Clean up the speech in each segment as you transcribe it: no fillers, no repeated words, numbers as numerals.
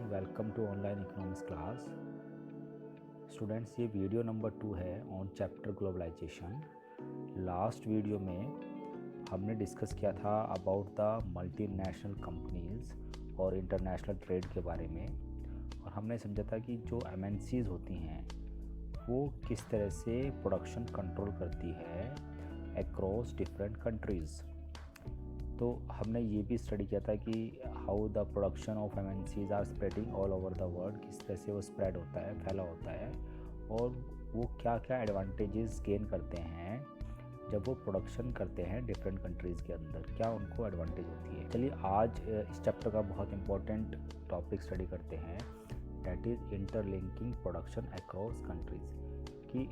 Welcome to online economics class. Students, ये video number 2 है on chapter globalisation. Last video में हमने discuss किया था अबाउट द मल्टीनेशनल कंपनीज और इंटरनेशनल ट्रेड के बारे में, और हमने समझा था कि जो एमएनसीज होती हैं वो किस तरह से प्रोडक्शन कंट्रोल करती है अक्रॉस डिफरेंट कंट्रीज़। तो हमने ये भी स्टडी किया था कि how the production of MNCs are spreading all over the world, किस तरह से वो स्प्रेड होता है, फैला होता है, और वो क्या क्या एडवांटेजेस गेन करते हैं जब वो प्रोडक्शन करते हैं डिफरेंट कंट्रीज़ के अंदर, क्या उनको एडवांटेज होती है। चलिए आज इस चैप्टर का बहुत इंपॉर्टेंट टॉपिक स्टडी करते हैं, that is interlinking production across countries. कि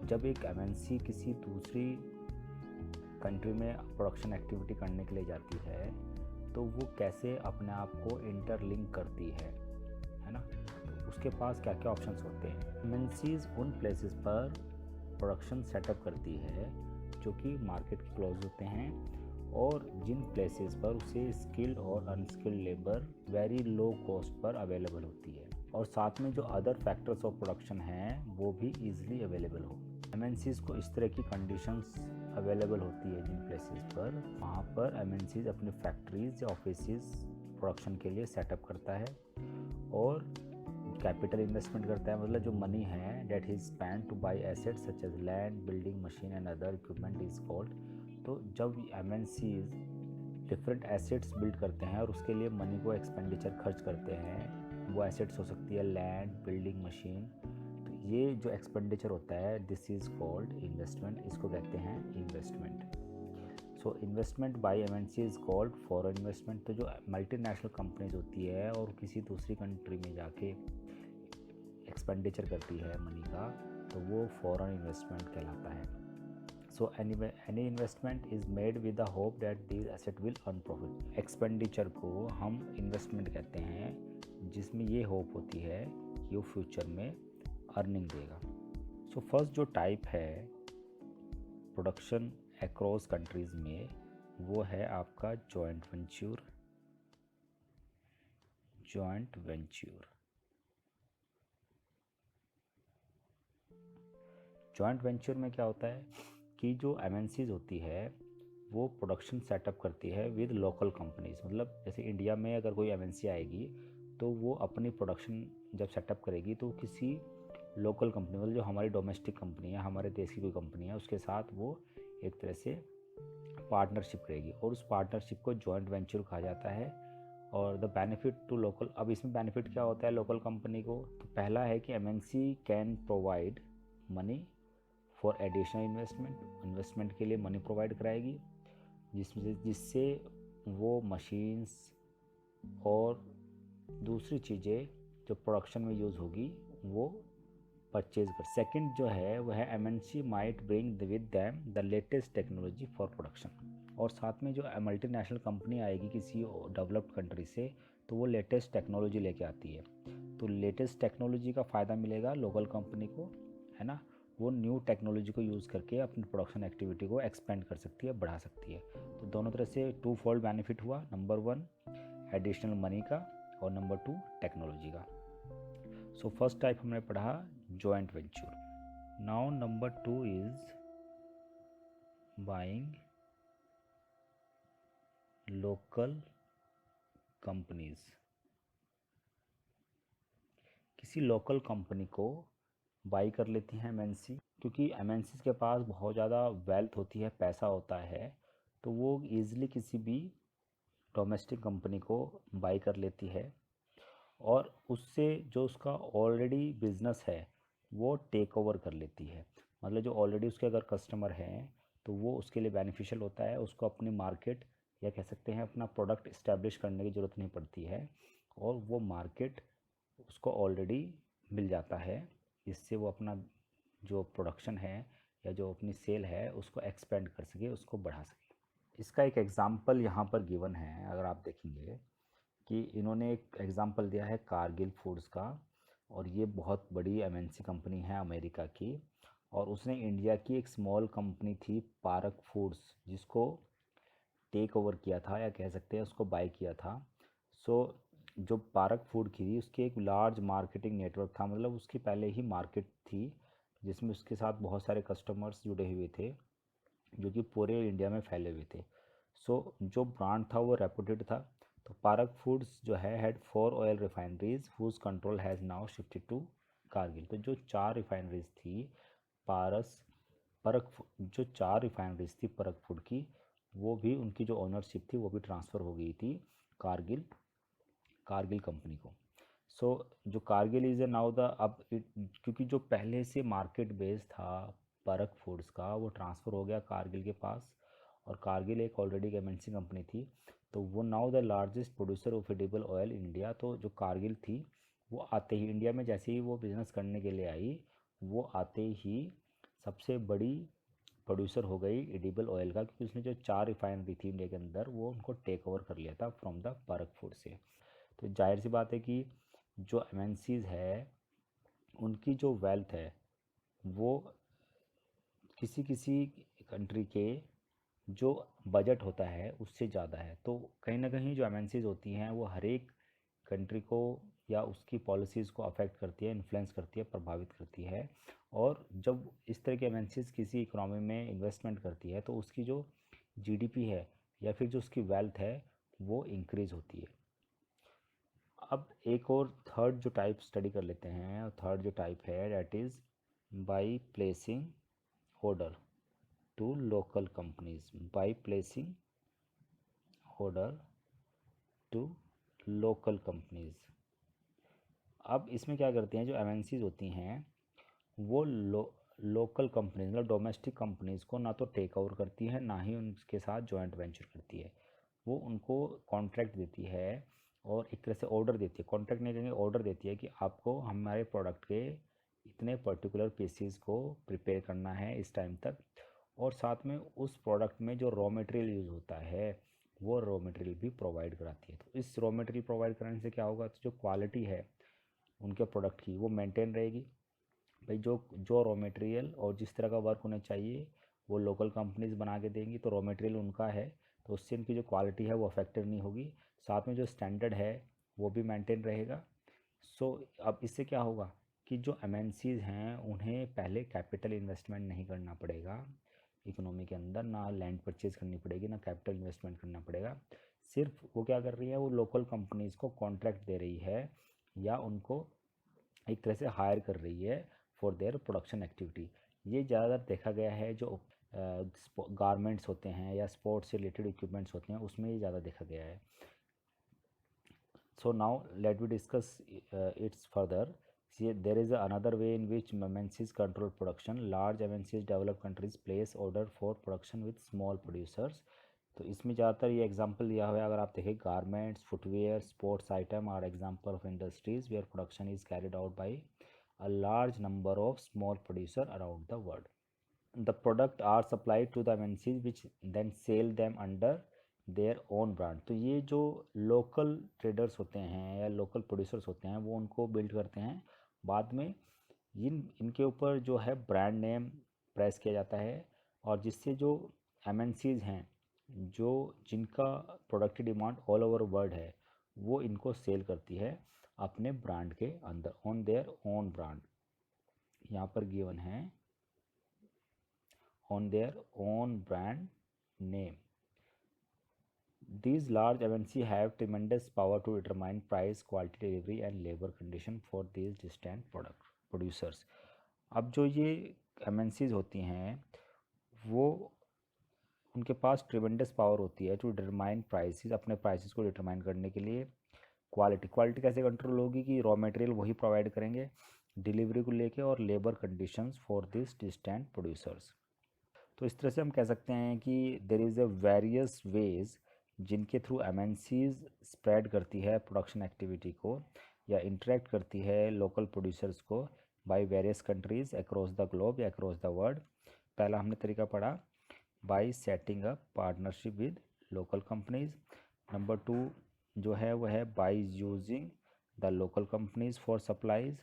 जब एक एमएनसी किसी दूसरी कंट्री में प्रोडक्शन एक्टिविटी करने के लिए जाती है तो वो कैसे अपने आप को इंटरलिंक करती है ना। तो उसके पास क्या क्या ऑप्शंस होते हैं। एमएनसीज उन प्लेसेस पर प्रोडक्शन सेटअप करती है जो कि मार्केट के क्लोज होते हैं, और जिन प्लेसेस पर उसे स्किल्ड और unskilled labour very low cost per available होती है, और साथ में जो अदर फैक्टर्स ऑफ प्रोडक्शन हैं वो भी ईजिली अवेलेबल हो। एमएनसीज को इस तरह की कंडीशंस अवेलेबल होती है जिन प्लेसेस पर, वहाँ पर एमएनसीज अपनी फैक्ट्रीज या ऑफिसेज प्रोडक्शन के लिए सेटअप करता है और कैपिटल इन्वेस्टमेंट करता है। मतलब जो मनी है that is spend to buy assets such as land, building, machine and other equipment is called. तो जब एमएनसीज डिफरेंट एसेट्स बिल्ड करते हैं और उसके लिए मनी को एक्सपेंडिचर खर्च करते हैं, वो एसेट्स हो सकती है लैंड, बिल्डिंग, मशीन, तो ये जो एक्सपेंडिचर होता है दिस इज़ कॉल्ड इन्वेस्टमेंट, इसको कहते हैं investment. So investment by MNC is called foreign investment. तो जो मल्टीनेशनल कंपनीज होती है और किसी दूसरी कंट्री में जाके एक्सपेंडिचर करती है मनी का, तो वो फॉरेन इन्वेस्टमेंट कहलाता है। So any investment is made with the hope that this asset will earn profit. Expenditure को हम इन्वेस्टमेंट कहते हैं जिसमें ये होप होती है कि वो फ्यूचर में अर्निंग देगा। सो फर्स्ट जो टाइप है प्रोडक्शन अक्रॉस कंट्रीज़ में वो है आपका joint venture. Joint venture joint venture में क्या होता है कि जो एमएनसीज होती है वो प्रोडक्शन सेटअप करती है विद लोकल कंपनीज। मतलब जैसे इंडिया में अगर कोई एमएनसी आएगी तो वो अपनी प्रोडक्शन जब सेटअप करेगी तो किसी लोकल कंपनी, मतलब जो हमारी डोमेस्टिक कंपनी है, हमारे देश की कोई कंपनी है, उसके साथ वो एक तरह से पार्टनरशिप करेगी, और उस पार्टनरशिप को जॉइंट वेंचर कहा जाता है। और द बेनिफिट टू लोकल, अब इसमें बेनिफिट क्या होता है लोकल कंपनी को, तो पहला है कि MNC can provide money for additional investment के लिए मनी प्रोवाइड कराएगी, जिससे वो मशीन्स और दूसरी चीज़ें जो प्रोडक्शन में यूज़ होगी वो परचेज कर। सेकंड जो है वह है MNC might bring with them the latest technology for production. और साथ में जो मल्टीनेशनल कंपनी आएगी किसी डेवलप्ड कंट्री से तो वो लेटेस्ट टेक्नोलॉजी लेके आती है, तो लेटेस्ट टेक्नोलॉजी का फ़ायदा मिलेगा लोकल कंपनी को, है ना। वो न्यू टेक्नोलॉजी को यूज़ करके अपनी प्रोडक्शन एक्टिविटी को एक्सपेंड कर सकती है, बढ़ा सकती है। तो दोनों तरह से टू फोल्ड बेनिफिट हुआ, नंबर 1 एडिशनल मनी का और नंबर 2 टेक्नोलॉजी का। सो फर्स्ट टाइप हमने पढ़ा joint venture. Now number 2 is buying local companies. किसी लोकल कंपनी को बाई कर लेती हैं एमएनसी, क्योंकि एमएनसी के पास बहुत ज़्यादा वेल्थ होती है, पैसा होता है, तो वो ईज़िली किसी भी डोमेस्टिक कंपनी को बाई कर लेती है, और उससे जो उसका ऑलरेडी बिजनेस है वो टेक ओवर कर लेती है। मतलब जो ऑलरेडी उसके अगर कस्टमर हैं तो वो उसके लिए बेनिफिशियल होता है, उसको अपनी मार्केट या कह सकते हैं अपना प्रोडक्ट इस्टेब्लिश करने की ज़रूरत नहीं पड़ती है, और वो मार्केट उसको ऑलरेडी मिल जाता है, जिससे वो अपना जो प्रोडक्शन है या जो अपनी सेल है उसको एक्सपेंड कर सके, उसको बढ़ा सके। इसका एक एग्ज़ाम्पल यहाँ पर गिवन है, अगर आप देखेंगे कि इन्होंने एक एग्ज़ाम्पल दिया है कारगिल फूड्स का, और ये बहुत बड़ी एमएनसी कंपनी है अमेरिका की, और उसने इंडिया की एक स्मॉल कंपनी थी पारक फूड्स जिसको टेक ओवर किया था या कह सकते हैं उसको बाय किया था। सो जो पारक फूड की थी उसकी एक लार्ज मार्केटिंग नेटवर्क था, मतलब उसकी पहले ही मार्केट थी जिसमें उसके साथ बहुत सारे कस्टमर्स जुड़े हुए थे जो कि पूरे इंडिया में फैले हुए थे। सो जो ब्रांड था वो रेपुटेड था। तो पारक फूड्स जो है had 4 oil refineries whose control has now shifted to Cargill. तो जो 4 रिफाइनरीज थी पारस जो 4 रिफाइनरीज थी परख फूड की, वो भी उनकी जो ओनरशिप थी वो भी ट्रांसफ़र हो गई थी कारगिल कारगिल कंपनी को। सो जो Kargil is a now the अब क्योंकि जो पहले से मार्केट बेस था परख फूड्स का वो ट्रांसफ़र हो गया कारगिल के पास, और कारगिल एक ऑलरेडी एमएनसी कंपनी थी, तो वो now the largest producer of edible oil in India. तो जो कारगिल थी वो आते ही इंडिया में जैसे ही वो बिज़नेस करने के लिए आई, वो आते ही सबसे बड़ी प्रोड्यूसर हो गई एडिबल ऑयल का, क्योंकि उसने जो 4 रिफाइनरी थी इंडिया के अंदर वो उनको टेक ओवर कर लिया था फ्रॉम द पारक फूड से। तो जाहिर सी बात है कि जो एमएनसीज है उनकी जो वेल्थ है वो किसी किसी कंट्री के जो बजट होता है उससे ज़्यादा है। तो कहीं ना कहीं जो एमएनसीज होती हैं वो हर एक कंट्री को या उसकी पॉलिसीज़ को अफेक्ट करती है, इन्फ्लुएंस करती है, प्रभावित करती है। और जब इस तरह की एमएनसीज किसी इकोनॉमी में इन्वेस्टमेंट करती है तो उसकी जो जीडीपी है या फिर जो उसकी वेल्थ है वो इंक्रीज़ होती है। अब एक और थर्ड जो टाइप स्टडी कर लेते हैं, और थर्ड जो टाइप है that is by placing order to local companies, by placing order to local companies. अब इसमें क्या करते हैं, जो एमएनसीज होती हैं वो लोकल कंपनीज मतलब डोमेस्टिक कंपनीज को ना तो टेक ओवर करती है ना ही उनके साथ जॉइंट वेंचर करती है। वो उनको कॉन्ट्रैक्ट देती है और एक तरह से ऑर्डर देती है, कॉन्ट्रैक्ट नहीं कहेंगे, ऑर्डर देती है कि आपको हमारे प्रोडक्ट के इतने पर्टिकुलर पीसीज को प्रिपेयर करना है इस टाइम तक, और साथ में उस प्रोडक्ट में जो रॉ मटेरियल यूज़ होता है वो रॉ मटेरियल भी प्रोवाइड कराती है। तो इस रॉ मटेरियल प्रोवाइड कराने से क्या होगा, तो जो क्वालिटी है उनके प्रोडक्ट की वो मेंटेन रहेगी। भाई जो जो रॉ मटेरियल और जिस तरह का वर्क होना चाहिए वो लोकल कंपनीज बना के देंगी, तो रॉ मटेरियल उनका है तो उससे इनकी जो क्वालिटी है वो अफेक्टेड नहीं होगी, साथ में जो स्टैंडर्ड है वो भी मेंटेन रहेगा। सो अब इससे क्या होगा कि जो एमएनसीज हैं उन्हें पहले कैपिटल इन्वेस्टमेंट नहीं करना पड़ेगा इकोनॉमी के अंदर, ना लैंड परचेज करनी पड़ेगी ना कैपिटल इन्वेस्टमेंट करना पड़ेगा। सिर्फ वो क्या कर रही है, वो लोकल कंपनीज को कॉन्ट्रैक्ट दे रही है या उनको एक तरह से हायर कर रही है फॉर देयर प्रोडक्शन एक्टिविटी। ये ज़्यादातर देखा गया है जो गारमेंट्स होते हैं या स्पोर्ट्स से रिलेटेड इक्विपमेंट्स होते हैं उसमें ये ज़्यादा देखा गया है। So now let me discuss its further. See, there is another way in which MNCs control production. Large MNCs developed countries place order for production with small producers. तो इसमें ज़्यादातर ये एग्जांपल दिया हुआ है, अगर आप देखें garments, footwear, sports item are example of industries where production is carried out by a large number of small producer around the world. The product are supplied to the MNCs which then sell them under their own brand. तो ये जो local traders होते हैं या local producers होते हैं वो उनको बिल्ड करते हैं, बाद में इनके ऊपर जो है ब्रांड नेम प्रेस किया जाता है, और जिससे जो एमएनसीज हैं जो जिनका प्रोडक्ट की डिमांड ऑल ओवर वर्ल्ड है वो इनको सेल करती है अपने ब्रांड के अंदर ऑन देयर ओन ब्रांड। यहाँ पर गिवन है on their own brand name. These large MNC have tremendous power to determine price, quality, delivery and labor condition for these distant product producers. अब जो ये MNCs होती हैं वो उनके पास ट्रिमेंडस पावर होती है टू डिटरमाइन प्राइसेस, अपने प्राइसेस को डिटरमाइन करने के लिए। क्वालिटी कैसे कंट्रोल होगी कि रॉ मटेरियल वही प्रोवाइड करेंगे डिलीवरी को लेके, और labour conditions for this distant producers. तो इस तरह से हम कह सकते हैं कि there is a various ways जिनके थ्रू एमएनसीज स्प्रेड करती है प्रोडक्शन एक्टिविटी को या इंटरेक्ट करती है लोकल प्रोड्यूसर्स को by various countries across the globe या अक्रॉस द वर्ल्ड। पहला हमने तरीका पढ़ा by setting up partnership with local companies. Number 2 जो है वो है by using the local companies for supplies,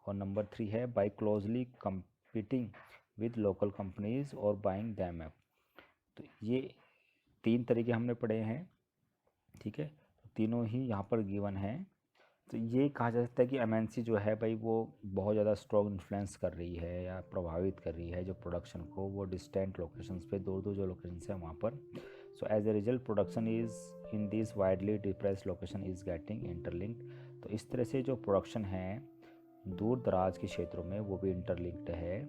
और नंबर 3 है by closely competing with local companies और बाइंग दैम अप। तो ये 3 तरीके हमने पढ़े हैं, ठीक है। तो तीनों ही यहाँ पर गिवन है तो ये कहा जा सकता है कि एमएनसी जो है भाई वो बहुत ज़्यादा स्ट्रॉन्ग इन्फ्लुएंस कर रही है या प्रभावित कर रही है जो प्रोडक्शन को, वो डिस्टेंट लोकेशंस पे, दूर दूर जो लोकेशंस है वहाँ पर। So as a result production is in this widely depressed location is getting interlinked. तो इस तरह से जो प्रोडक्शन है दूर दराज के क्षेत्रों में वो भी इंटरलिंक्ड है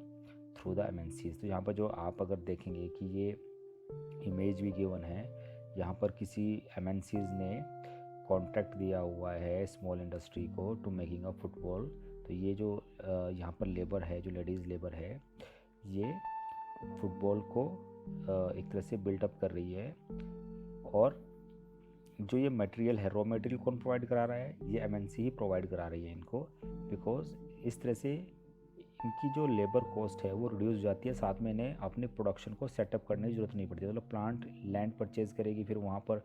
थ्रू द एमएनसीज। तो यहाँ पर जो आप अगर देखेंगे कि ये इमेज भी गिवन है, यहाँ पर किसी एमएनसीज ने कॉन्ट्रैक्ट दिया हुआ है स्मॉल इंडस्ट्री को टू मेकिंग अ फुटबॉल। तो ये जो यहाँ पर लेबर है, जो लेडीज़ लेबर है, ये फुटबॉल को एक तरह से बिल्डअप कर रही है। और जो ये मटेरियल है, रॉ मटेरियल कौन प्रोवाइड करा रहा है? ये एमएनसी ही प्रोवाइड करा रही है इनको, बिकॉज इस तरह से इनकी जो लेबर कॉस्ट है वो रिड्यूस हो जाती है, साथ में इन्हें अपने प्रोडक्शन को सेटअप करने की ज़रूरत नहीं पड़ती। मतलब प्लांट लैंड परचेज करेगी, फिर वहाँ पर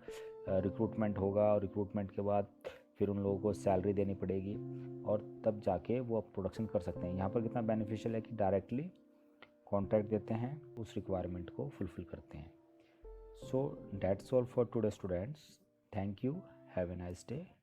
रिक्रूटमेंट होगा, और रिक्रूटमेंट के बाद फिर उन लोगों को सैलरी देनी पड़ेगी, और तब जाके वो प्रोडक्शन कर सकते हैं। यहाँ पर कितना बेनिफिशियल है कि डायरेक्टली कॉन्ट्रैक्ट देते हैं, उस रिक्वायरमेंट को फुलफ़िल करते हैं। So that's all for today students. Thank you, have a nice day.